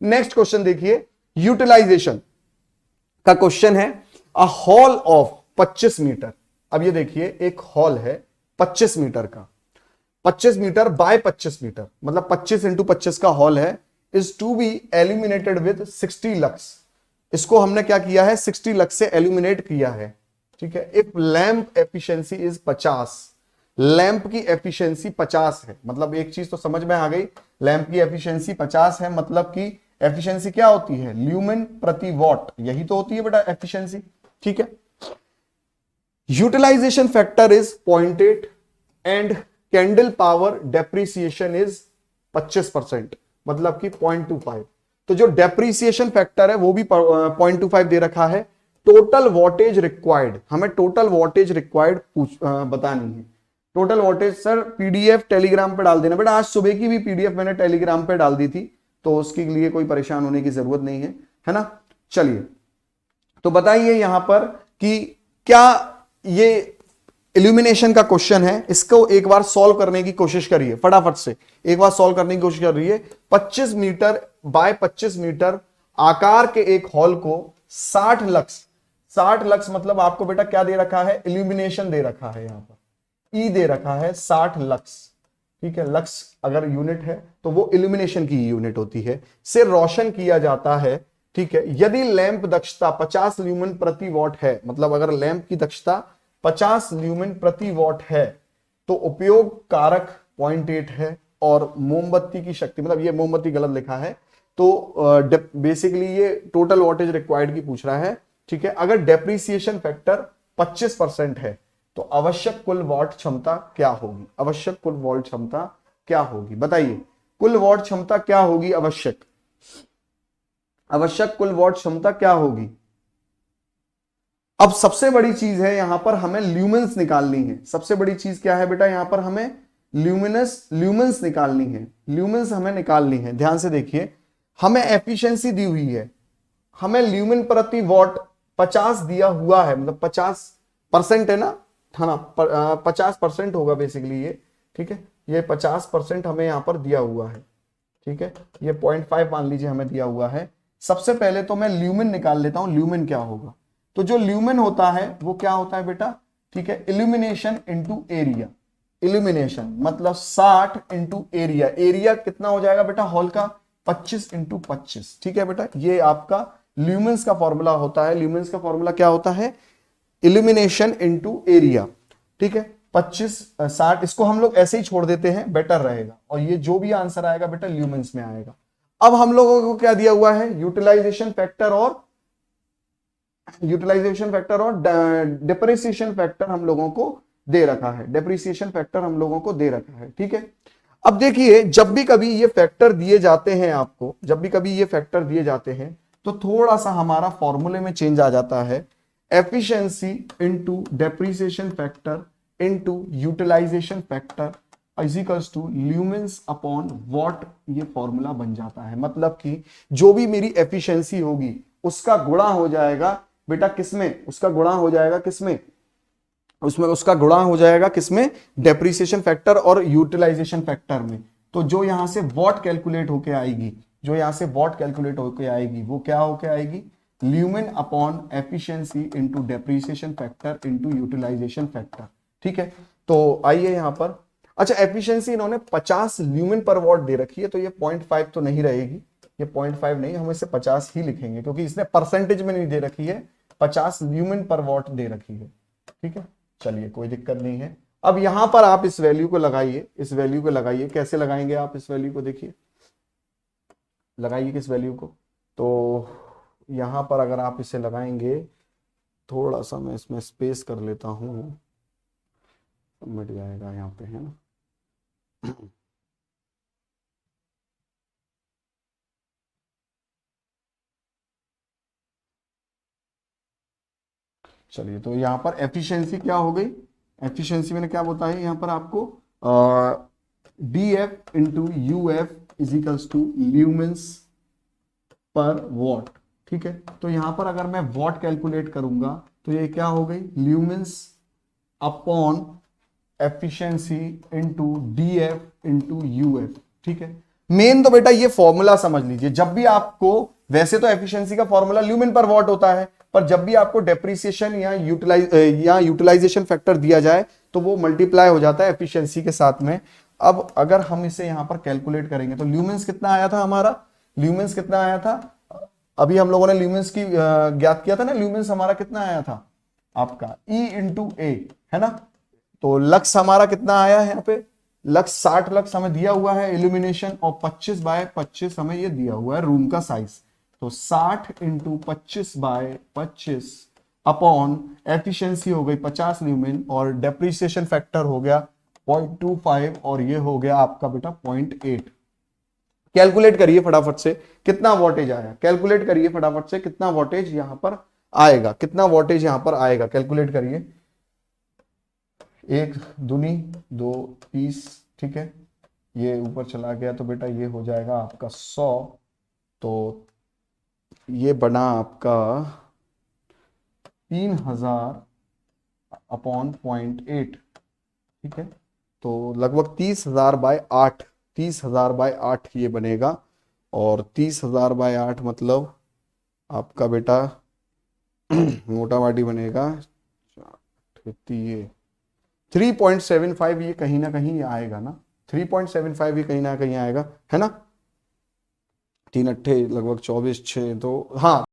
Next question देखिए, utilisation का question है। अ हॉल ऑफ 25 मीटर। अब ये देखिए, एक हॉल है 25 मीटर का, 25 मीटर बाय 25 मीटर, मतलब 25 इंटू 25 का हॉल है, is to be illuminated with 60 lux. इसको हमने क्या किया है, 60 लक्स से एल्यूमिनेट किया है, ठीक है। If lamp efficiency is 50, lamp की एफिशिएंसी 50 है, मतलब एक चीज तो समझ में आ गई, लैंप की एफिशिएंसी 50 है, मतलब कि एफिशिएंसी क्या होती है, ल्यूमेन प्रति वॉट, यही तो होती है बेटा एफिशिएंसी, ठीक है। Utilisation factor is 0.8 and candle power depreciation is 25%, मतलब कि 0.25। तो जो डेप्रिसिएशन फैक्टर है वो भी 0.25 दे रखा है। टोटल वॉटेज रिक्वायर्ड, हमें टोटल वॉटेज रिक्वायर्ड बतानी है। Total wattage sir PDF Telegram पे डाल देना बेटा, आज सुबह की भी पीडीएफ मैंने टेलीग्राम पे डाल दी थी, तो उसके लिए कोई परेशान होने की जरूरत नहीं है ना। चलिए, तो बताइए यहां पर कि क्या ये इल्यूमिनेशन का क्वेश्चन है, इसको एक बार सॉल्व करने की कोशिश करिए, फटाफट से एक बार सॉल्व करने की कोशिश कर रही है। 25 मीटर बाय 25 मीटर आकार के एक हॉल को 60 लक्स, 60 लक्स मतलब आपको बेटा क्या दे रखा है, इल्यूमिनेशन दे रखा है, यहां पर ई दे रखा है 60 लक्स, ठीक है। लक्स अगर यूनिट है तो वो इल्यूमिनेशन की यूनिट होती है, से रोशन किया जाता है, ठीक है। यदि लैंप दक्षता 50 ल्यूमेन प्रति वॉट है, मतलब अगर लैंप की दक्षता 50 ल्यूमेन प्रति वॉट है, तो उपयोग कारक 0.8 है, और मोमबत्ती की शक्ति, मतलब ये मोमबत्ती गलत लिखा है, तो बेसिकली ये टोटल वॉटेज रिक्वायर्ड की पूछ रहा है, ठीक है। अगर डेप्रिसिएशन फैक्टर 25% है तो आवश्यक कुल वॉट क्षमता क्या होगी, आवश्यक कुल वॉट क्षमता क्या होगी, बताइए कुल वॉट क्षमता क्या होगी, आवश्यक कुल वॉट क्षमता क्या होगी। अब सबसे बड़ी चीज है यहां पर हमें ल्यूमेंस निकालनी है, सबसे बड़ी चीज क्या है बेटा, यहां पर हमें ल्यूमेंस निकालनी है, ल्यूमेंस हमें निकालनी है। ध्यान से देखिए, हमें एफिशिएंसी दी हुई है, हमें ल्यूमेन प्रति वॉट 50 दिया हुआ है, मतलब 50% है ना, है ना, 50% होगा बेसिकली ये, ठीक है। ये 50% हमें यहां पर दिया हुआ है, ठीक है। ये 0.5 मान लीजिए हमें दिया हुआ है। सबसे पहले तो मैं ल्यूमेन निकाल लेता हूं, ल्यूमेन क्या होगा। तो जो ल्यूमेन होता है वो क्या होता है बेटा, ठीक है, इल्यूमिनेशन इंटू एरिया। इल्यूमिनेशन मतलब 60 इंटू एरिया, एरिया कितना हो जाएगा बेटा हॉल का, 25 इंटू 25, ठीक है बेटा। ये आपका ल्यूमेंस का फॉर्मूला होता है। ल्यूमेंस का फॉर्मूला क्या होता है, इल्यूमिनेशन इंटू एरिया, ठीक है। 25 60, इसको हम लोग ऐसे ही छोड़ देते हैं, बेटर रहेगा, और ये जो भी आंसर आएगा बेटा ल्यूमेंस में आएगा। अब हम लोगों को क्या दिया हुआ है, यूटिलाइजेशन फैक्टर और डेप्रिसिएशन फैक्टर हम लोगों को दे रखा है, डेप्रिसिएशन फैक्टर हम लोगों को दे रखा है, ठीक है। अब देखिए, जब भी कभी ये फैक्टर दिए जाते हैं आपको, जब भी कभी ये फैक्टर दिए जाते हैं, तो थोड़ा सा हमारा फॉर्मूले में चेंज आ जाता है। Efficiency into depreciation factor into utilisation factor equals to lumens upon watt, ये फॉर्मूला बन जाता है। मतलब कि जो भी मेरी एफिशिएंसी होगी उसका गुणा हो जाएगा बेटा किसमें, उसका गुणा हो जाएगा किसमें, उसमें उसका गुणा हो जाएगा किसमें, डेप्रिसिएशन फैक्टर और यूटिलाइजेशन फैक्टर में। तो जो यहां से वॉट कैलकुलेट होके आएगी, जो यहां से वॉट कैलकुलेट होके आएगी, वो क्या होके आएगी, lumen upon efficiency into depreciation factor into utilisation factor, ठीक है। तो आइए यहां पर, अच्छा एफिशिएंसी इन्होंने 50 ल्यूमेन पर वॉट दे रखी है, तो ये 0.5 तो नहीं रहेगी, ये 0.5 नहीं, हम इसे 50 ही लिखेंगे, क्योंकि इसने परसेंटेज में नहीं दे रखी है, 50 ल्यूमेन पर वॉट दे रखी है, ठीक है। चलिए कोई दिक्कत नहीं है। अब यहां पर आप इस वैल्यू को लगाइए, इस वैल्यू को लगाइए, कैसे लगाएंगे आप इस वैल्यू को, देखिए लगाइए किस वैल्यू को। तो यहां पर अगर आप इसे लगाएंगे, थोड़ा सा मैं इसमें स्पेस कर लेता हूं, मिट जाएगा यहाँ पे, है ना। चलिए, तो यहां पर एफिशिएंसी क्या हो गई, एफिशिएंसी मैंने क्या बताया यहाँ पर आपको, D F into U F equals to lumens per watt, ठीक है। तो यहां पर अगर मैं वॉट कैलकुलेट करूंगा तो ये क्या हो गई, lumens upon efficiency into D F into U F, ठीक है। मेन तो बेटा ये फॉर्मूला समझ लीजिए, जब भी आपको, वैसे तो एफिशिएंसी का फॉर्मूला ल्यूमेन पर वॉट होता है, पर जब भी आपको डेप्रिसिएशन या यूटिलाइजेशन फैक्टर दिया जाए तो वो मल्टीप्लाई हो जाता है एफिशिएंसी के साथ में। अब अगर हम इसे यहां पर कैलकुलेट करेंगे तो ल्यूमेंस कितना आया था हमारा, ल्यूमेंस कितना आया था, अभी हम लोगों ने ल्यूमेंस की ज्ञात किया था ना, ल्यूमेंस हमारा कितना आया था आपका E इंटू ए, है ना। तो लक्स हमारा कितना आया है यहाँ पे, लक्स 60 लक्स हमें दिया हुआ है इल्यूमिनेशन, और 25 बाय 25 हमें ये दिया हुआ है रूम का साइज। तो 60 इंटू 25 बाय 25 अपॉन एफिशिएंसी हो गई 50 ल्यूमेन, और डेप्रिसिएशन फैक्टर हो गया 0.25, और ये हो गया आपका बेटा 0.8। कैलकुलेट करिए फटाफट से कितना वोल्टेज आया, कैलकुलेट करिए फटाफट से कितना वोल्टेज यहां पर आएगा, कितना वोल्टेज यहां पर आएगा, कैलकुलेट करिए। 1 दूनी 2 30, ठीक है, ये ऊपर चला गया तो बेटा ये हो जाएगा आपका 100, तो ये बना आपका 3000 अपॉन 0.8, ठीक है। तो लगभग 30,000 बाय 8, 30,000 बाय 8 ये बनेगा, और 30,000 बाय 8 मतलब आपका बेटा मोटा माटी बनेगा ये 3.75, ये कहीं ना कहीं आएगा ना, 3.75 ये कहीं ना कहीं आएगा, है ना। 3 अट्ठे लगभग 24 6, तो हाँ